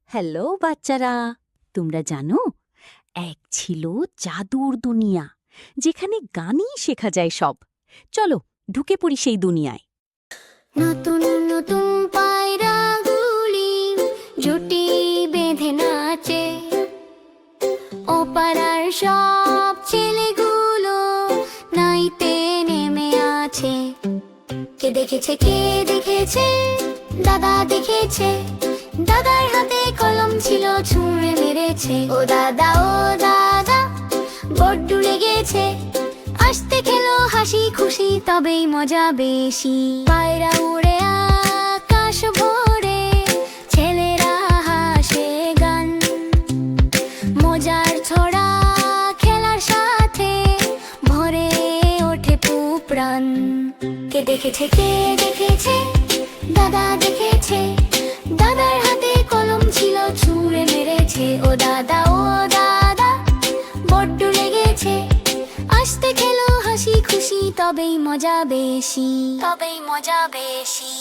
Hello বাচ্চারা, তোমরা জানো এক ছিল জাদুর দুনিয়া যেখানে গানই শেখা যায় সব। চলো ঢুকে পড়ি সেই দুনিয়ায়। নতুন নতুন পায়রাগুলি জুটি বেঁধে নাচে, ও পাড়ার সব ছেলেগুলো নাইতে নেমে আছে। কে দেখেছে, কে দেখেছে? দাদা দেখেছে। দাদার হাতে কলম ছিল, ছুঁড়ে মেরেছে। ও দাদা বড্ড লেগেছে। আসতে খেলো হাসি খুশি, তবেই মজা বেশি। পায়রা উড়ে আকাশ ভরে, ছেলেরা হাসে গান। মজার ছড়া খেলার সাথে ভরে ওঠে প্রাণ। কে দেখেছে, কে দেখেছে? দাদা দেখেছে। দাদার হাতে কলম ছিল, ছুঁড়ে মেরেছে। ও দাদা বড্ড লেগেছে। আসতে খেলো হাসি খুশি, তবেই মজা বেশি, তবেই মজা বেশি।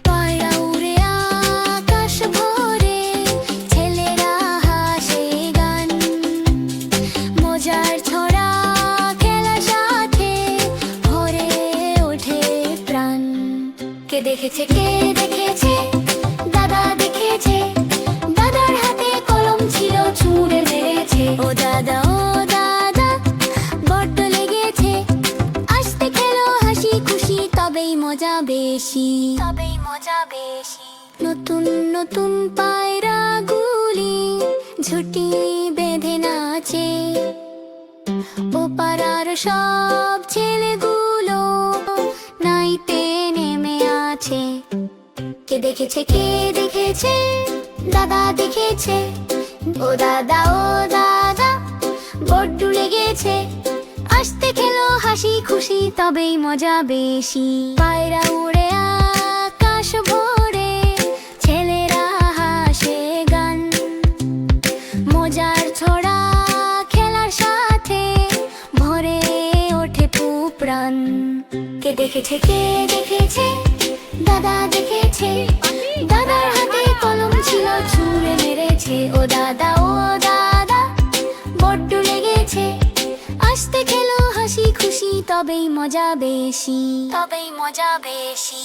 পায়রা উড়ে আকাশ ভরে, ছেলেরা হাসে গান। মজার ছড়া খেলার সাথে ভরে ওঠে প্রাণ। কে দেখেছে, কে দেখেছে? দাদা দেখেছে। দাদার হাতে কলম ছিল, ছুঁড়ে মেরেছে। ও দাদা বড্ড লেগেছে। আসতে খেলো হাসি খুশি, তবেই মজা বেশি, তবেই মজা বেশি। নতুন নতুন পায়রাগুলি ঝুটি বেঁধে নাচে, ও পাড়ার সব ছেলেগুলো নাইতে নেমে আছে। কে দেখেছে, কে দেখেছে? দাদা দেখেছে। ও দাদা বড্ড লেগেছে। আসতে খেলো হাসি খুশি, তবেই মজা বেশি। পায়রা উড়ে আকাশ ভরে, ছেলেরা হাসে গান। মজার ছড়া খেলার সাথে ভরে ওঠে প্রাণ। কে দেখেছে, কে দেখেছে? দাদা দেখেছে। দাদার হাতে কলম ছিল, ছুঁড়ে মেরেছে। ও দাদা বড্ড লেগেছে। আসতে খেলো হাসি খুশি, তবেই মজা বেশি, তবেই মজা বেশি।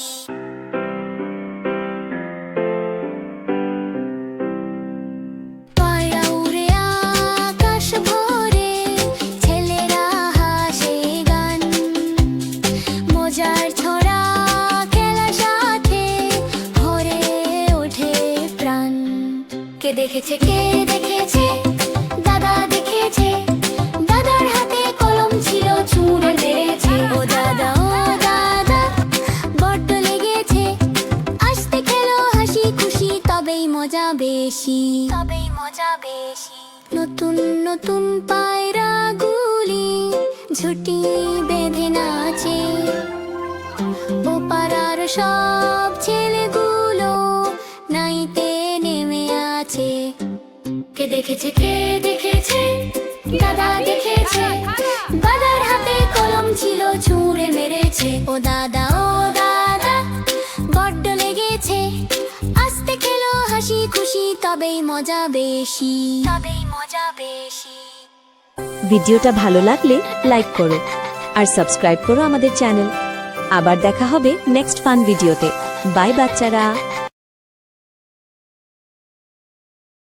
পায়রা উড়ে আকাশ ভরে, ছেলেরা হাসে গান। মজার ছড়া খেলার সাথে ভরে ওঠে প্রাণ। কে দেখেছে, কে দেখেছে? দাদা দেখেছে। দাদার হাতে কলম ছিল, ছুঁড়ে মেরেছে। ও দাদা বড্ড লেগেছে। আসতে খেলো হাসি খুশি, তবেই মজা বেশি, তবেই মজা বেশি। নতুন নতুন পায়রাগুলি ঝুটি বেঁধে নাচে, ও পাড়ার সব ছেলেগুলো নাইতে নেমে আছে। কে দেখেছে, কে দেখেছে? দাদা দেখেছে। দাদার হাতে কলম ছিল, ছুঁড়ে মেরেছে। ও দাদা বড্ড লেগেছে। আসতে খেলো হাসি খুশি, তবেই মজা বেশি, তবেই মজা বেশি। ভিডিওটা ভালো লাগলে লাইক করো আর সাবস্ক্রাইব করো আমাদের চ্যানেল। আবার দেখা হবে নেক্সট ফান ভিডিওতে। বাই বাচ্চারা।